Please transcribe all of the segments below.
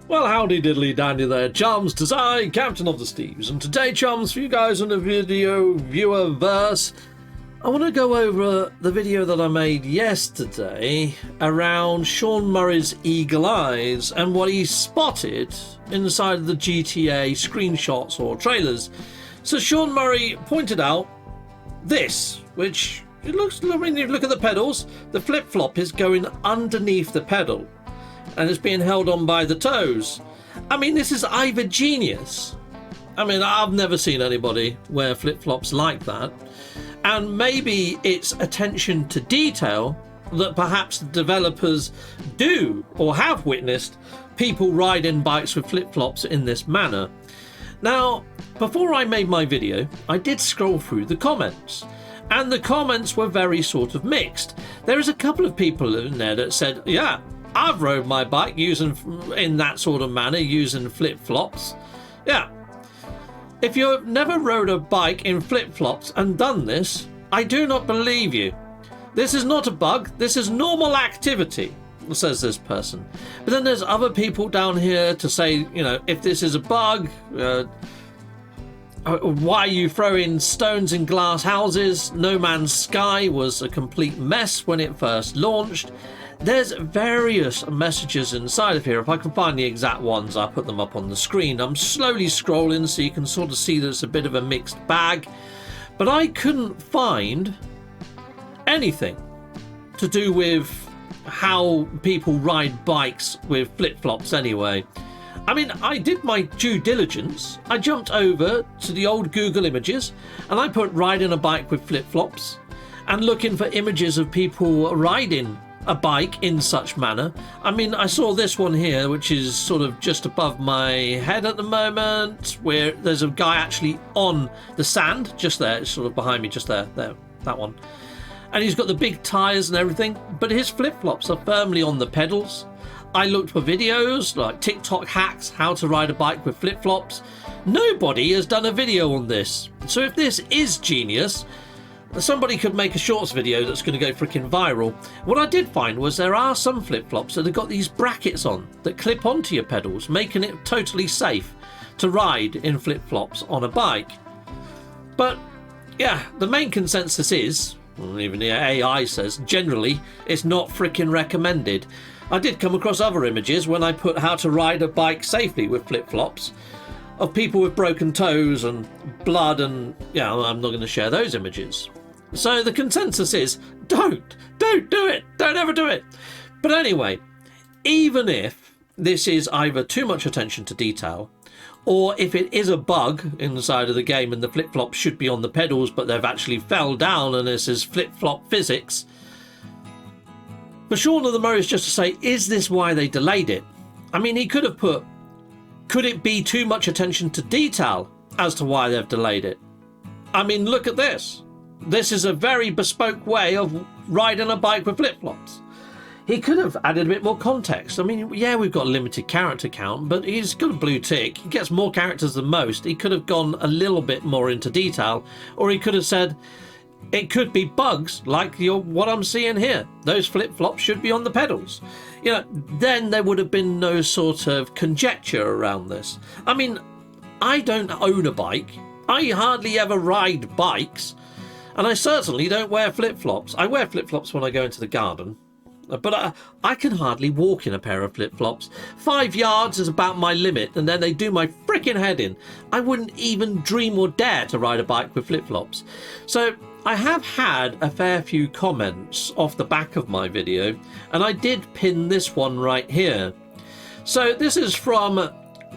Well, howdy diddly dandy there, chums. 'Tis I, Captain of the Steves, and today, chums, for you guys in the video viewer verse, I want to go over the video that I made yesterday around Sean Murray's eagle eyes and what he spotted inside of the GTA screenshots or trailers. So Sean Murray pointed out this, which it looks, when you look at the pedals, the flip-flop is going underneath the pedal and it's being held on by the toes. I mean, this is either genius. I mean, I've never seen anybody wear flip-flops like that. And maybe it's attention to detail that perhaps the developers do or have witnessed people riding bikes with flip-flops in this manner. Now, before I made my video, I did scroll through the comments, and the comments were very sort of mixed. There is a couple of people in there that said, yeah, I've rode my bike in that sort of manner, using flip-flops. Yeah. If you've never rode a bike in flip-flops and done this, I do not believe you. This is not a bug, this is normal activity, says this person. But then there's other people down here to say, you know, if this is a bug, why are you throwing stones in glass houses? No Man's Sky was a complete mess when it first launched. There's various messages inside of here. If I can find the exact ones, I'll put them up on the screen. I'm slowly scrolling so you can sort of see that it's a bit of a mixed bag. But I couldn't find anything to do with how people ride bikes with flip-flops anyway. I mean, I did my due diligence. I jumped over to the old Google images and I put riding a bike with flip-flops and looking for images of people riding a bike in such manner. I mean, I saw this one here, which is sort of just above my head at the moment, where there's a guy actually on the sand, just there, it's sort of behind me, just there, that one. And he's got the big tires and everything, but his flip-flops are firmly on the pedals. I looked for videos like TikTok hacks, how to ride a bike with flip-flops. Nobody has done a video on this. So if this is genius, somebody could make a shorts video that's going to go freaking viral. What I did find was there are some flip-flops that have got these brackets on that clip onto your pedals, making it totally safe to ride in flip-flops on a bike. But yeah, the main consensus is, even the AI says, generally it's not freaking recommended. I did come across other images when I put how to ride a bike safely with flip-flops of people with broken toes and blood, and yeah, I'm not going to share those images. So the consensus is don't do it, don't ever do it. But anyway, even if this is either too much attention to detail, or if it is a bug inside of the game and the flip-flop should be on the pedals but they've actually fell down and this is flip-flop physics, for Sean of the Murrays just to say, is this why they delayed it? I mean, he could have put, could it be too much attention to detail as to why they've delayed it? I mean, look at this. This is a very bespoke way of riding a bike with flip-flops. He could have added a bit more context. I mean, yeah, we've got a limited character count, but he's got a blue tick. He gets more characters than most. He could have gone a little bit more into detail, or he could have said, it could be bugs like what I'm seeing here. Those flip-flops should be on the pedals. You know, then there would have been no sort of conjecture around this. I mean, I don't own a bike. I hardly ever ride bikes. And I certainly don't wear flip-flops. I wear flip-flops when I go into the garden. But I can hardly walk in a pair of flip-flops. 5 yards is about my limit, and then they do my freaking head in. I wouldn't even dream or dare to ride a bike with flip-flops. So I have had a fair few comments off the back of my video, and I did pin this one right here. So this is from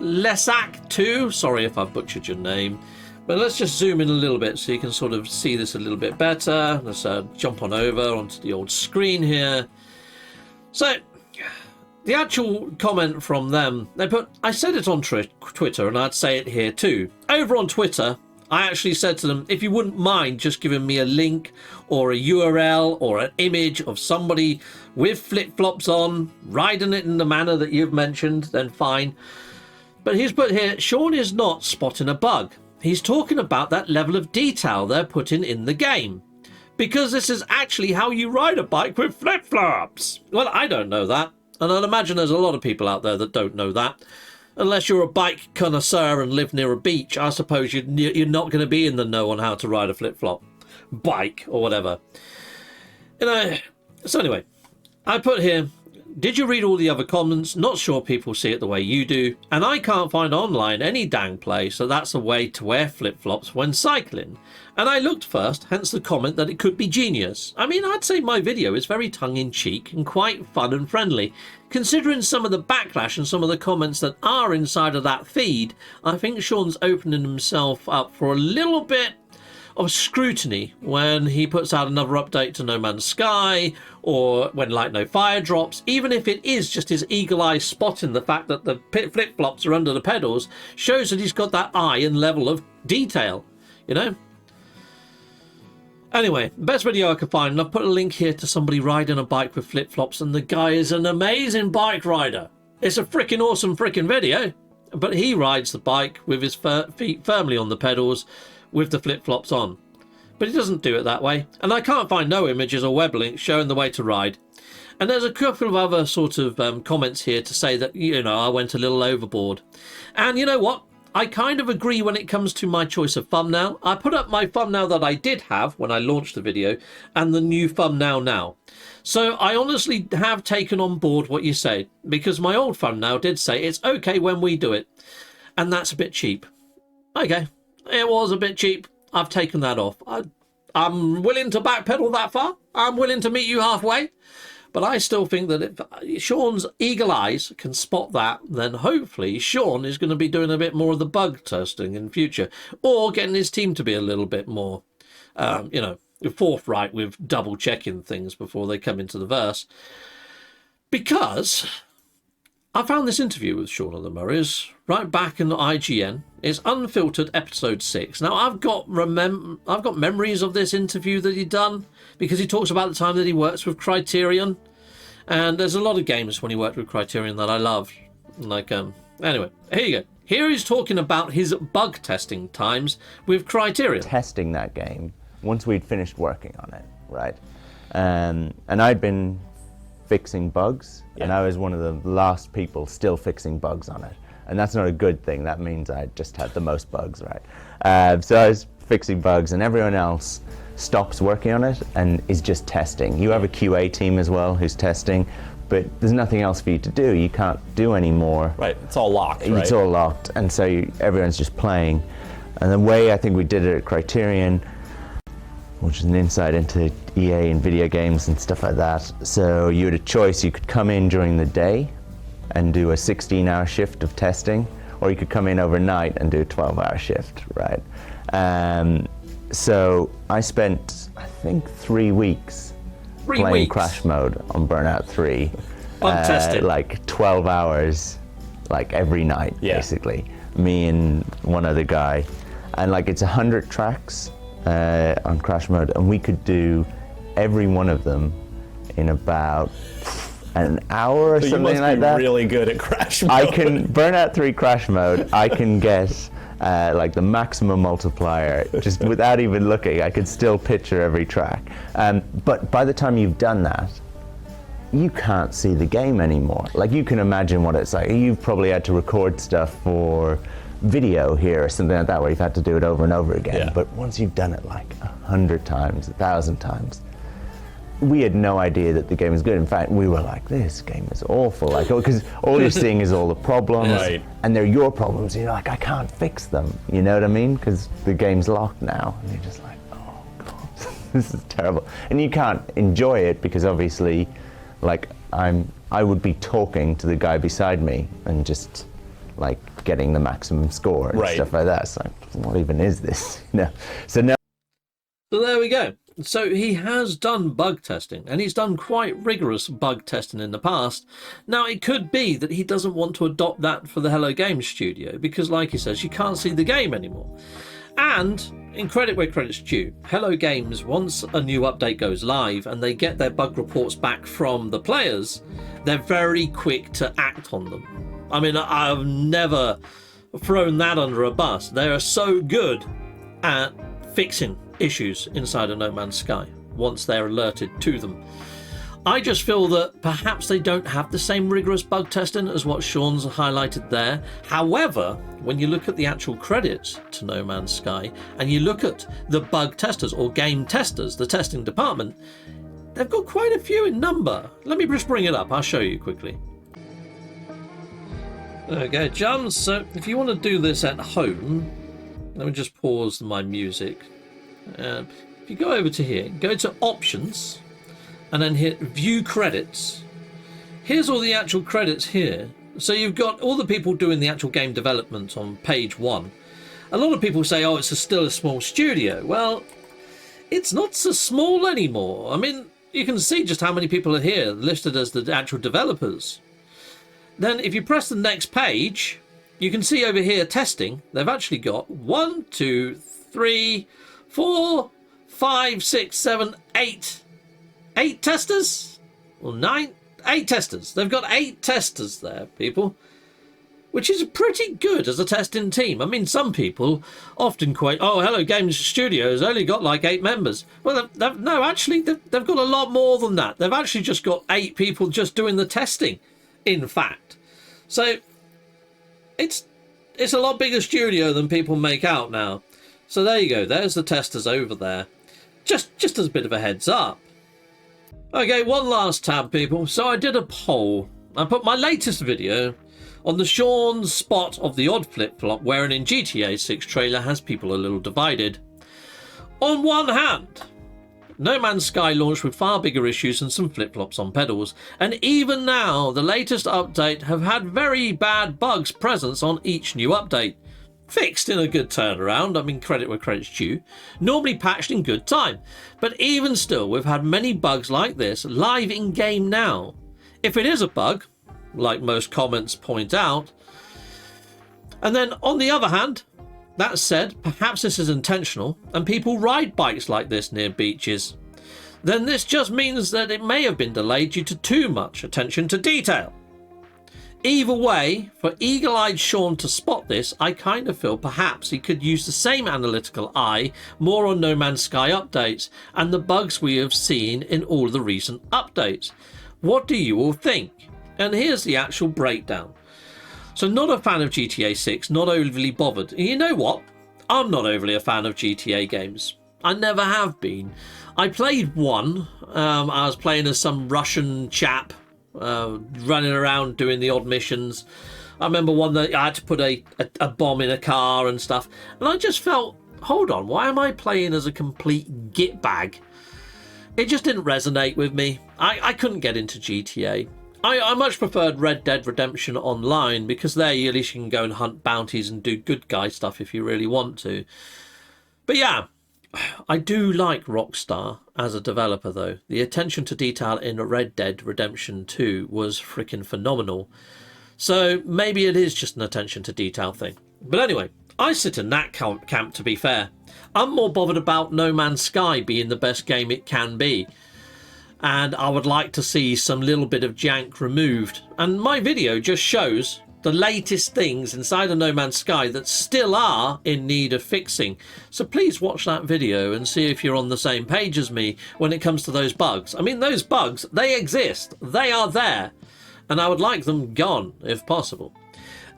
Lesak2. Sorry if I've butchered your name. But let's just zoom in a little bit so you can sort of see this a little bit better. Let's jump on over onto the old screen here. So, the actual comment from them, they put, I said it on Twitter and I'd say it here too. Over on Twitter, I actually said to them, if you wouldn't mind just giving me a link or a URL or an image of somebody with flip-flops on, riding it in the manner that you've mentioned, then fine. But he's put here, Sean is not spotting a bug. He's talking about that level of detail they're putting in the game. Because this is actually how you ride a bike with flip-flops. Well, I don't know that. And I'd imagine there's a lot of people out there that don't know that. Unless you're a bike connoisseur and live near a beach, I suppose you're not going to be in the know on how to ride a flip-flop bike or whatever. So anyway, I put here, did you read all the other comments? Not sure people see it the way you do. And I can't find online any dang play, so that's a way to wear flip-flops when cycling. And I looked first, hence the comment that it could be genius. I mean, I'd say my video is very tongue-in-cheek and quite fun and friendly. Considering some of the backlash and some of the comments that are inside of that feed, I think Sean's opening himself up for a little bit of scrutiny when he puts out another update to No Man's Sky, or when Light No Fire drops. Even if it is just his eagle eye spotting the fact that the flip-flops are under the pedals, shows that he's got that eye and level of detail, you know? Anyway, best video I could find, and I've put a link here to somebody riding a bike with flip-flops, and the guy is an amazing bike rider. It's a freaking awesome freaking video, but he rides the bike with his feet firmly on the pedals with the flip-flops on. But he doesn't do it that way, and I can't find no images or web links showing the way to ride. And there's a couple of other sort of comments here to say that, you know, I went a little overboard. And you know what? I kind of agree when it comes to my choice of thumbnail. I put up my thumbnail that I did have when I launched the video and the new thumbnail now. So I honestly have taken on board what you say, because my old thumbnail did say it's okay when we do it. And that's a bit cheap. Okay, it was a bit cheap. I've taken that off. I'm willing to backpedal that far. I'm willing to meet you halfway. But I still think that if Sean's eagle eyes can spot that, then hopefully Sean is going to be doing a bit more of the bug testing in future, or getting his team to be a little bit more, you know, forthright with double checking things before they come into the verse. Because I found this interview with Sean of the Murrays right back in the IGN. It's Unfiltered episode 6. Now I've got memories of this interview that he'd done, because he talks about the time that he works with Criterion, and there's a lot of games when he worked with Criterion that I love. Like anyway, here you go. Here he's talking about his bug testing times with Criterion. Testing that game once we'd finished working on it, right? And I'd been fixing bugs, and I was one of the last people still fixing bugs on it. And that's not a good thing. That means I just had the most bugs, right? So I was fixing bugs, and everyone else stops working on it and is just testing. You have a QA team as well who's testing, but there's nothing else for you to do. You can't do any more. Right, it's all locked, right? It's all locked, and so everyone's just playing. And the way I think we did it at Criterion, which is an insight into EA and video games and stuff like that. So you had a choice. You could come in during the day and do a 16-hour shift of testing, or you could come in overnight and do a 12-hour shift, right? So I spent, I think, 3 weeks playing Crash Mode on Burnout 3. Fantastic. Like 12 hours, like every night, basically. Me and one other guy. And like it's 100 tracks on Crash Mode, and we could do every one of them in about an hour or something like that. You must be really good at Crash Mode. I can Burnout 3 Crash Mode. I can get like the maximum multiplier just without even looking. I could still picture every track. But by the time you've done that, you can't see the game anymore. Like, you can imagine what it's like. You've probably had to record stuff for video here or something like that, where you've had to do it over and over again. Yeah. But once you've done it like 100 times, 1,000 times, we had no idea that the game was good. In fact, we were like, this game is awful. Like, because all you're seeing is all the problems, Right. and they're your problems. You're like, I can't fix them. You know what I mean? Because the game's locked now. And you're just like, oh God, this is terrible. And you can't enjoy it because obviously, like, I would be talking to the guy beside me and just like getting the maximum score and stuff like that. So what even is this? No. So now. So there we go. So he has done bug testing, and he's done quite rigorous bug testing in the past. Now, it could be that he doesn't want to adopt that for the Hello Games studio, because like he says, you can't see the game anymore. And in credit where credit's due, Hello Games, once a new update goes live and they get their bug reports back from the players, they're very quick to act on them. I mean, I've never thrown that under a bus. They are so good at fixing issues inside of No Man's Sky once they're alerted to them. I just feel that perhaps they don't have the same rigorous bug testing as what Sean's highlighted there. However, when you look at the actual credits to No Man's Sky and you look at the bug testers or game testers, the testing department, they've got quite a few in number. Let me just bring it up. I'll show you quickly. Okay, John, so if you want to do this at home, let me just pause my music. If you go over to here, go to Options, and then hit View Credits. Here's all the actual credits here. So you've got all the people doing the actual game development on page 1. A lot of people say, oh, it's still a small studio. Well, it's not so small anymore. I mean, you can see just how many people are here listed as the actual developers. Then if you press the next page, you can see over here testing. They've actually got 1, 2, 3, 4, 5, 6, 7, 8. 8 testers? Or 9? 8 testers. They've got 8 testers there, people. Which is pretty good as a testing team. I mean, some people often quote, oh, Hello Games Studios only got like 8 members. Well, no, actually, they've got a lot more than that. They've actually just got 8 people just doing the testing, in fact. So, it's a lot bigger studio than people make out now. So there you go. There's the testers over there. Just as a bit of a heads up. Okay, one last tab, people. So I did a poll. I put my latest video on the Sean's spot of the odd flip-flop wearing in GTA 6 trailer has people a little divided. On one hand, No Man's Sky launched with far bigger issues and some flip-flops on pedals, and even now the latest update have had very bad bugs present on each new update. Fixed in a good turnaround, I mean, credit where credit's due, normally patched in good time, but even still we've had many bugs like this live in game now. If it is a bug, like most comments point out, and then on the other hand, that said, perhaps this is intentional and people ride bikes like this near beaches, then this just means that it may have been delayed due to too much attention to detail. Either way, for eagle-eyed Sean to spot this, I kind of feel perhaps he could use the same analytical eye more on No Man's Sky updates and the bugs we have seen in all the recent updates. What do you all think? And here's the actual breakdown. So not a fan of GTA 6, not overly bothered. And you know what? I'm not overly a fan of GTA games. I never have been. I played one. I was playing as some Russian chap. Running around doing the odd missions. I remember one that I had to put a bomb in a car and stuff, and I just felt, hold on, why am I playing as a complete gitbag? It just didn't resonate with me. I couldn't get into GTA. I much preferred Red Dead Redemption Online, because there at least you can go and hunt bounties and do good guy stuff if you really want to. But yeah, I do like Rockstar as a developer though. The attention to detail in Red Dead Redemption 2 was freaking phenomenal. So maybe it is just an attention to detail thing. But anyway, I sit in that camp to be fair. I'm more bothered about No Man's Sky being the best game it can be. And I would like to see some little bit of jank removed. And my video just shows the latest things inside of No Man's Sky that still are in need of fixing. So please watch that video and see if you're on the same page as me when it comes to those bugs. I mean, those bugs, they exist. They are there. And I would like them gone, if possible.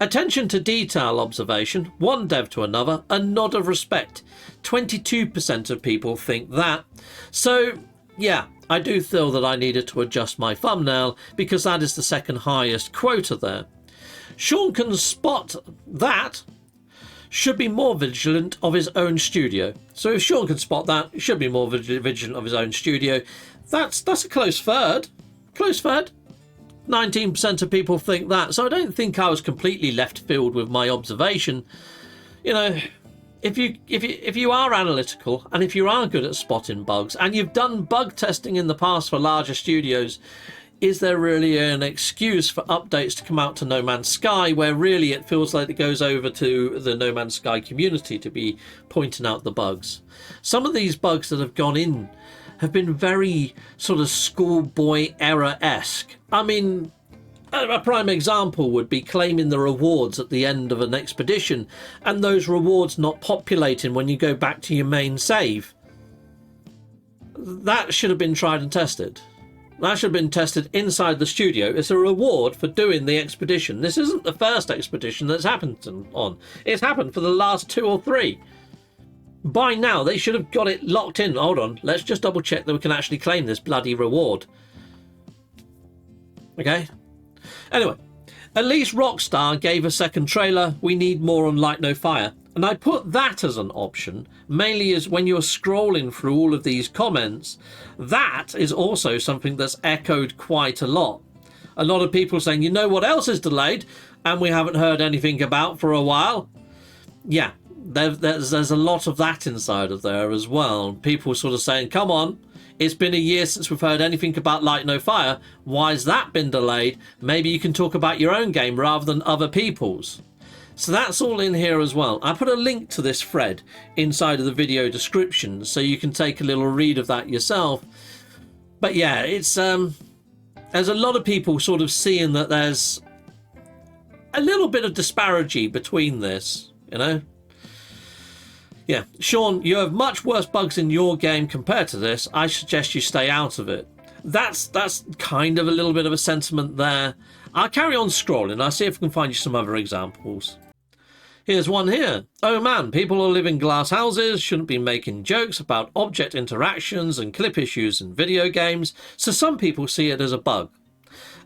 Attention to detail observation, one dev to another, a nod of respect. 22% of people think that. So, yeah, I do feel that I needed to adjust my thumbnail because that is the second highest quota there. Sean can spot that, should be more vigilant of his own studio. So if Sean can spot that, he should be more vigilant of his own studio. That's a close third. Close third. 19% of people think that. So I don't think I was completely left field with my observation. You know, if you are analytical and if you are good at spotting bugs and you've done bug testing in the past for larger studios, is there really an excuse for updates to come out to No Man's Sky where really it feels like it goes over to the No Man's Sky community to be pointing out the bugs? Some of these bugs that have gone in have been very sort of schoolboy error-esque. I mean, a prime example would be claiming the rewards at the end of an expedition and those rewards not populating when you go back to your main save. That should have been tried and tested. That should have been tested inside the studio. It's a reward for doing the expedition. This isn't the first expedition that's happened on. It's happened for the last 2 or 3. By now, they should have got it locked in. Hold on. Let's just double check that we can actually claim this bloody reward. Okay. Anyway, at least Rockstar gave a second trailer. We need more on Light No Fire. And I put that as an option, mainly as when you're scrolling through all of these comments, that is also something that's echoed quite a lot. A lot of people saying, you know what else is delayed and we haven't heard anything about for a while? Yeah, there's a lot of that inside of there as well. People sort of saying, come on, it's been a year since we've heard anything about Light No Fire. Why has that been delayed? Maybe you can talk about your own game rather than other people's. So that's all in here as well. I put a link to this thread inside of the video description so you can take a little read of that yourself. But yeah, it's there's a lot of people sort of seeing that there's a little bit of disparity between this, you know. Yeah, Sean, you have much worse bugs in your game compared to this. I suggest you stay out of it. That's kind of a little bit of a sentiment there. I'll carry on scrolling. I'll see if I can find you some other examples. Here's one here. Oh man, people who live in glass houses shouldn't be making jokes about object interactions and clip issues in video games, so some people see it as a bug.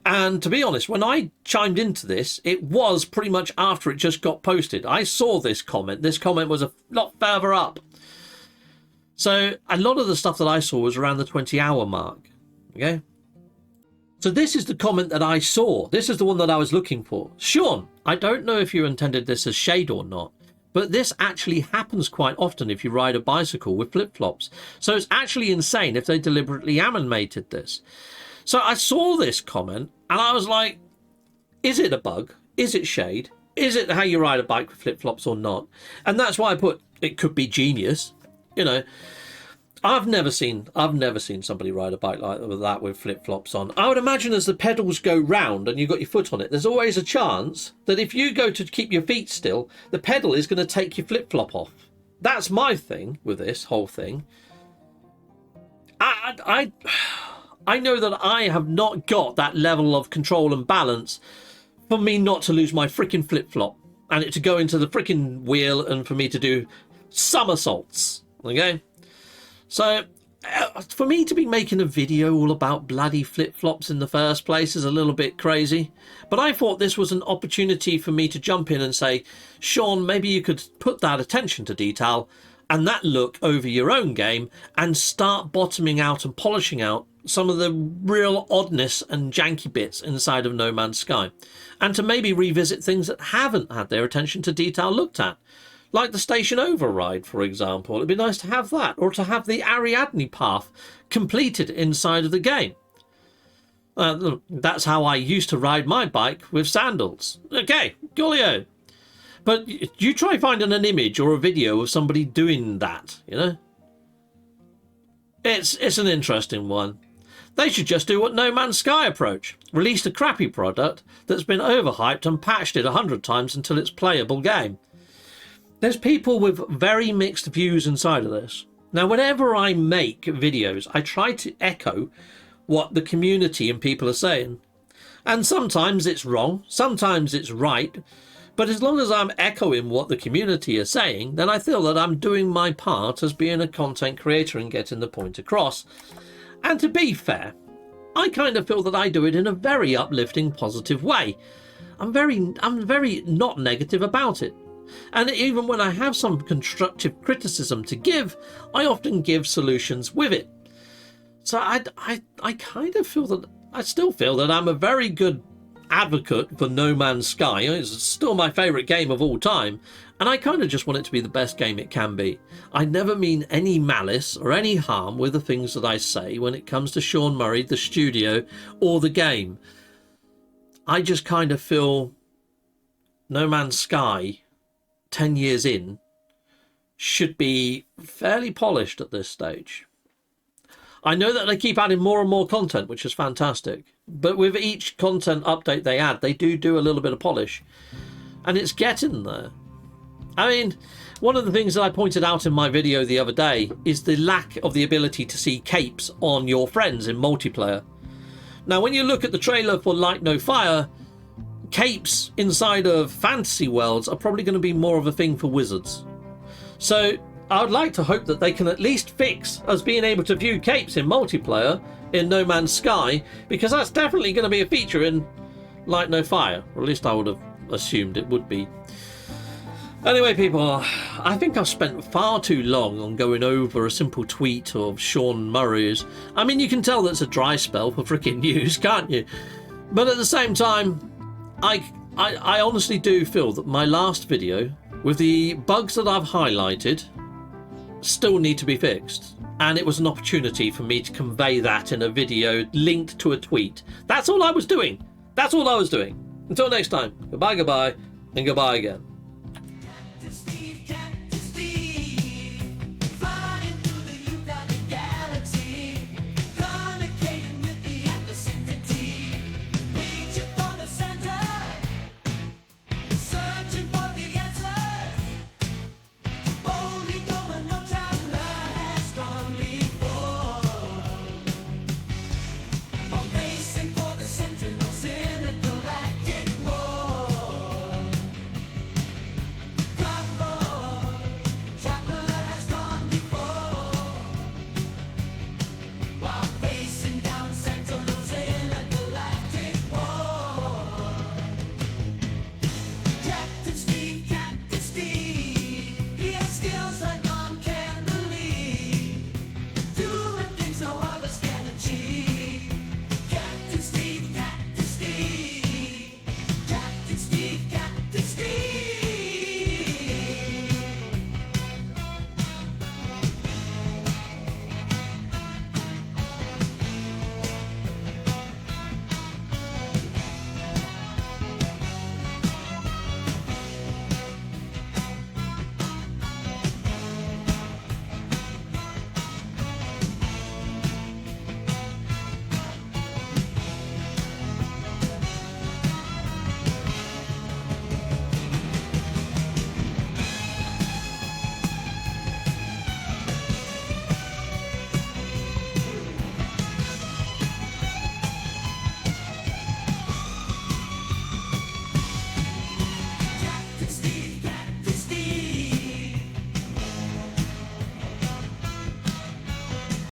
And to be honest, when I chimed into this, it was pretty much after it just got posted. I saw this comment. This comment was a lot further up. So a lot of the stuff that I saw was around the 20-hour mark. Okay? So this is the comment that I saw. This is the one that I was looking for. Sean, I don't know if you intended this as shade or not, but this actually happens quite often if you ride a bicycle with flip-flops. So it's actually insane if they deliberately animated this. So I saw this comment and I was like, is it a bug? Is it shade? Is it how you ride a bike with flip-flops or not? And that's why I put, it could be genius, you know. I've never seen somebody ride a bike like that with flip-flops on. I would imagine as the pedals go round and you've got your foot on it, there's always a chance that if you go to keep your feet still, the pedal is going to take your flip-flop off. That's my thing with this whole thing. I know that I have not got that level of control and balance for me not to lose my freaking flip-flop and it to go into the freaking wheel and for me to do somersaults. Okay? So, for me to be making a video all about bloody flip-flops in the first place is a little bit crazy. But I thought this was an opportunity for me to jump in and say, Sean, maybe you could put that attention to detail and that look over your own game and start bottoming out and polishing out some of the real oddness and janky bits inside of No Man's Sky. And to maybe revisit things that haven't had their attention to detail looked at. Like the station override, for example. It'd be nice to have that, or to have the Ariadne path completed inside of the game. That's how I used to ride my bike with sandals. Okay, coolio. But you try finding an image or a video of somebody doing that, you know? It's an interesting one. They should just do what No Man's Sky approach. Released a crappy product that's been overhyped and patched it 100 times until it's a playable game. There's people with very mixed views inside of this. Now, whenever I make videos, I try to echo what the community and people are saying. And sometimes it's wrong, sometimes it's right. But as long as I'm echoing what the community is saying, then I feel that I'm doing my part as being a content creator and getting the point across. And to be fair, I kind of feel that I do it in a very uplifting, positive way. I'm very not negative about it. And even when I have some constructive criticism to give, I often give solutions with it. So I kind of feel that, I still feel that I'm a very good advocate for No Man's Sky. It's still my favourite game of all time, and I kind of just want it to be the best game it can be. I never mean any malice or any harm with the things that I say when it comes to Sean Murray, the studio, or the game. I just kind of feel No Man's Sky 10 years in should be fairly polished at this stage. I know that they keep adding more and more content, which is fantastic, but with each content update they add, they do a little bit of polish, and it's getting there. I mean, one of the things that I pointed out in my video the other day is the lack of the ability to see capes on your friends in multiplayer. Now, when you look at the trailer for Light No Fire, capes inside of fantasy worlds are probably going to be more of a thing for wizards. So I would like to hope that they can at least fix us being able to view capes in multiplayer in No Man's Sky, because that's definitely going to be a feature in Light No Fire, or at least I would have assumed it would be. Anyway, people, I think I've spent far too long on going over a simple tweet of Sean Murray's. I mean, you can tell that's a dry spell for freaking news, can't you? But at the same time, I honestly do feel that my last video, with the bugs that I've highlighted, still need to be fixed. And it was an opportunity for me to convey that in a video linked to a tweet. That's all I was doing. That's all I was doing. Until next time, goodbye, and goodbye again.